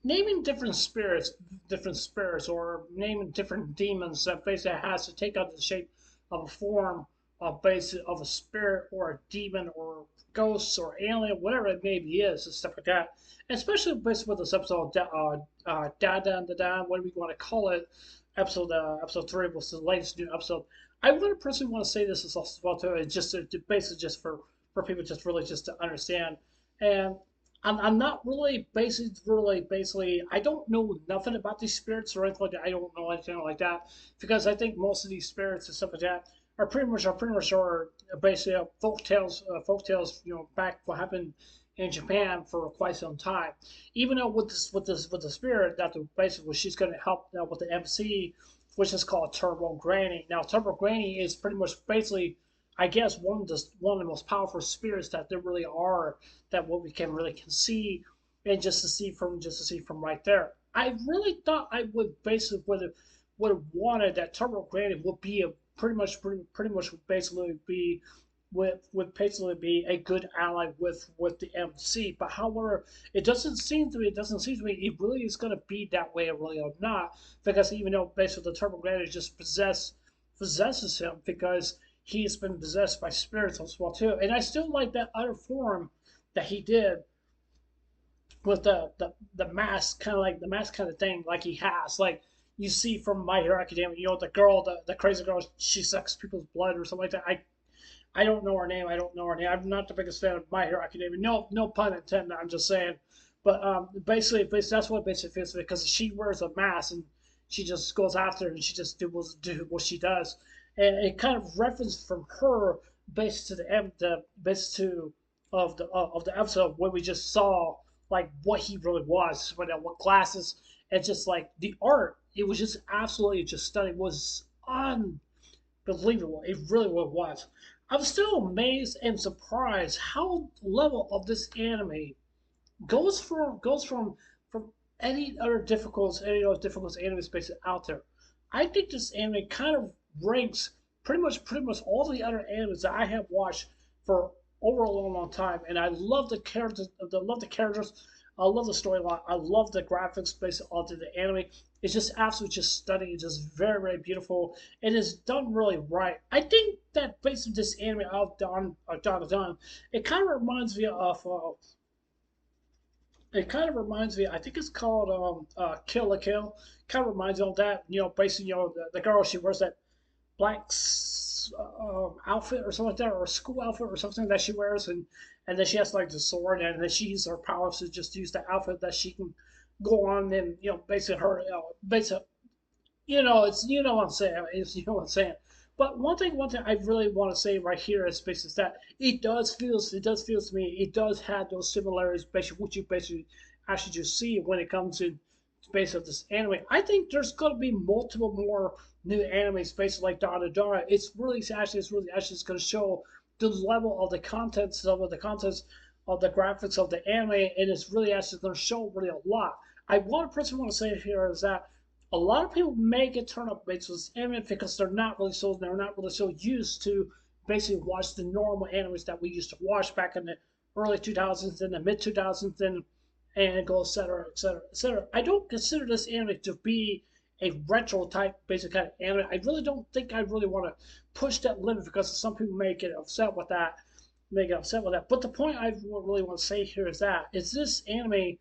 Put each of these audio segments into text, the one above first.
naming different spirits, or naming different demons that basically has to take on the shape of a form of basically of a spirit or a demon or ghosts or alien, whatever it maybe is, and stuff like that. And especially basically with this episode, Dandadan, what do we want to call it? Episode 3 was the latest new episode. I really personally want to say this as well too, it's just basically just for people just really just to understand. And I'm not really basically I don't know nothing about these spirits or anything like that. I don't know anything like that because I think most of these spirits and stuff like that are basically folk tales, back what happened in Japan for quite some time. Even though with the spirit that basically she's going to help with the MC, which is called Turbo Granny. Now Turbo Granny is pretty much basically, I guess, one of the most powerful spirits that there really are, that what we can see, and just to see from right there. I really thought I would basically would have wanted that Turbo Granny would be a pretty much basically be would basically be a good ally with the MC. But however, it doesn't seem to me it really is going to be that way, really or not, because even though basically the Turbo Granny just possesses him because he's been possessed by spirits as well too. And I still like that other form that he did with the mask, kind of like the mask kind of thing, like he has, like you see from My Hero Academia. The girl, the crazy girl, she sucks people's blood or something like that. I don't know her name. I don't know her name. I'm not the biggest fan of My Hero Academia. No pun intended. I'm just saying. But basically, that's what basically feels because she wears a mask and she just goes after and she just do what she does, and it kind of reference from her based to the based to of the episode where we just saw like what he really was, what glasses, and just like the art. It was just absolutely just stunning. It was unbelievable. It really was. I'm still amazed and surprised how the level of this anime goes from any other difficult anime space out there. I think this anime kind of ranks pretty much all the other animes that I have watched for over a long time, and I love the characters. I love the characters. I love the storyline. I love the graphics based on the anime. It's just absolutely just stunning. It's just very beautiful. And it's done really right. I think that based on this anime of Dandadan, it kind of reminds me of I think it's called Kill la Kill. Kind of reminds me of that. Basically, the girl, she wears that black outfit or something like that, or a school outfit or something that she wears, and then she has like the sword, and then she uses her powers to just use the outfit that she can go on and basically basically it's what I'm saying. You know what I'm saying. But one thing I really want to say right here is that it does feel to me, it does have those similarities, basically what you basically actually just see when it comes to space of this anime. I think there's gonna be multiple more new animes based like Dandadan. It's really actually just gonna show the level of the contents of the graphics of the anime, and it's really actually gonna show really a lot. I one person want to say here is that a lot of people may get turned up based on this anime because they're not really so used to basically watch the normal animes that we used to watch back in the early 2000s and the mid 2000s, and go etc etc etc. I don't consider this anime to be a retro type basic kind of anime. I really don't think I really want to push that limit because some people may get upset with that. But the point I really want to say here is this anime,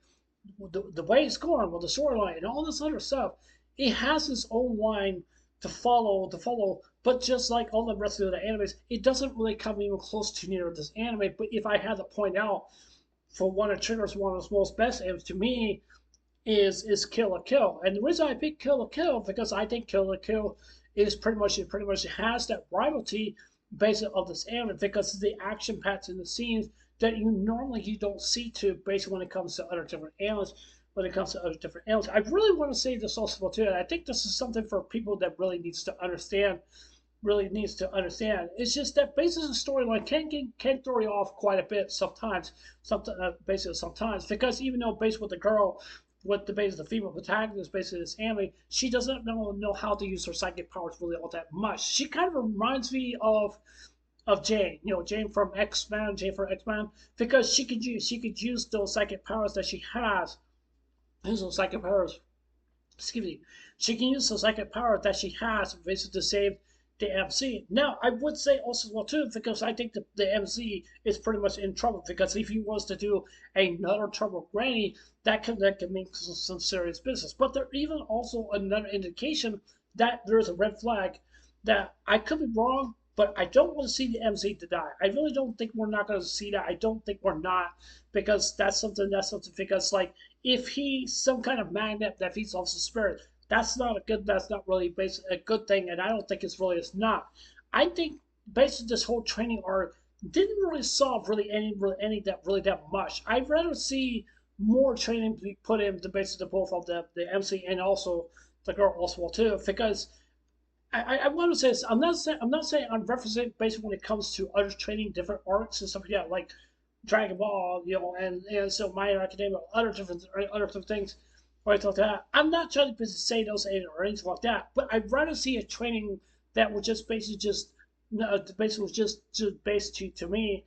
the way it's going with the storyline and all this other stuff, it has its own line to follow. But just like all the rest of the animes, it doesn't really come even close to near this anime. But if I had to point out for one of triggers, one of the most best animes to me is Kill la Kill. And the reason I pick Kill la Kill because I think Kill la Kill is pretty much has that rivalry based of this anime because of the action packs and the scenes that you don't see to basically when it comes to other different animes. I really want to say this also too. And I think this is something for people that really needs to understand. Really needs to understand. It's just that basically the storyline can throw you off quite a bit sometimes. Basically sometimes because even though based with the girl, with the base of the female protagonist, basically this anime, she doesn't know how to use her psychic powers really all that much. She kind of reminds me of Jane, Jane from X Men, because she could use those psychic powers that she has use those psychic powers. Excuse me. She can use the psychic power that she has basically to save the MC. Now, I would say also well too, because I think the MC is pretty much in trouble. Because if he was to do another Turbo Granny, that could make some serious business. But there even also another indication that there's a red flag that I could be wrong, but I don't want to see the MC to die. I really don't think we're not going to see that. I don't think we're not, because that's something because like if he's some kind of magnet that feeds off the spirit, that's not really a good thing, and I don't think it's not. I think basically this whole training arc didn't really solve any that much. I'd rather see more training be put into basically both of the MC and also the girl also too, because I want to say this. I'm not saying I'm referencing basically when it comes to other training different arcs and stuff like that, like Dragon Ball, and so My Hero Academia, other different things, right like that. I'm not trying to say those or anything like that, but I'd rather see a training that would just basically just no, basically was just basically to me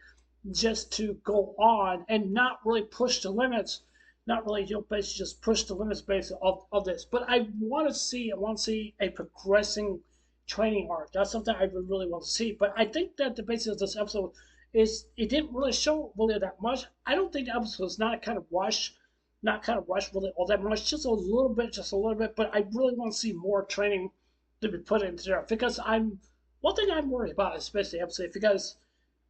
just to go on and not really push the limits, not really basically just push the limits basically of this. But I want to see a progressing training arc. That's something I would really want to see. But I think that the basis of this episode is it didn't really show really that much. I don't think the episode is not kind of rushed really all that much, just a little bit. But I really want to see more training to be put into there because I'm one thing I'm worried about, especially episode, because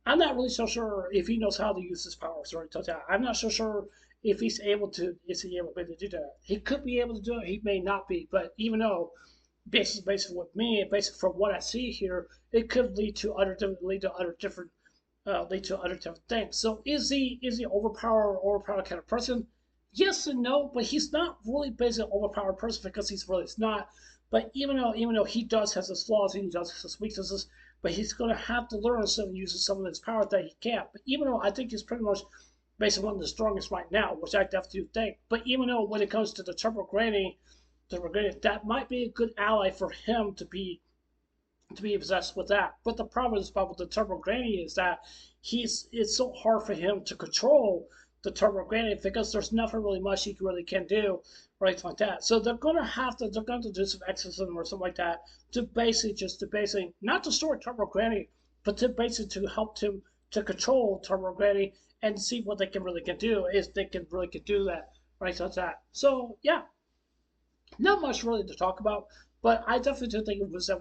I'm not really so sure if he knows how to use his powers or I'm not so sure if he's able to to do that. He could be able to do it, he may not be, but even though basically with me, basically from what I see here, it could lead to other different things. So is he overpowered kind of person? Yes and no, but he's not really basically an overpowered person because he's not. But even though he does has his flaws and he does have his weaknesses, but he's gonna have to learn some uses some of his power that he can't. But even though I think he's pretty much basically one of the strongest right now, which I definitely do think. But even though when it comes to the Turbo Granny, that might be a good ally for him to be obsessed with that. But the problem is about with the Turbo Granny is that it's so hard for him to control the Turbo Granny because there's nothing really much he really can do or anything like that. So they're going to do some exorcism or something like that to basically not destroy Turbo Granny, but to basically to help him to control Turbo Granny and see what they can do if they can really can do that right like that. So yeah, not much really to talk about, but I definitely do think it was a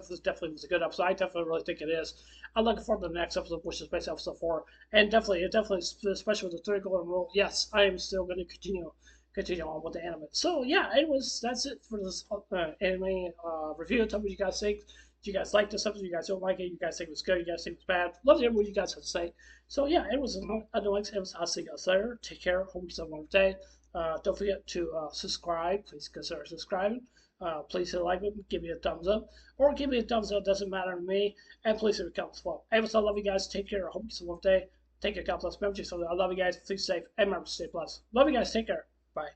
good episode. I definitely really think it is. I'm looking forward to the next episode, which is based episode 4, and definitely, especially with the 3 golden rule. Yes, I am still going to continue on with the anime. So yeah, that's it for this anime review. Tell me what you guys think. Do you guys like this episode? You guys don't like it? You guys think it was good? You guys think it was bad? Love to hear what you guys have to say. So yeah, it was I'll see you guys later. Take care. Hope you have a wonderful day. Don't forget to subscribe. Please consider subscribing. Please hit a like button, give me a thumbs up, or give me a thumbs up. Doesn't matter to me. And please hit a comment as well. Anyways, I love you guys. Take care. I hope you have a wonderful day. Take care. God bless. Remember, I love you guys. Please safe and remember, stay blessed. Love you guys. Take care. Bye.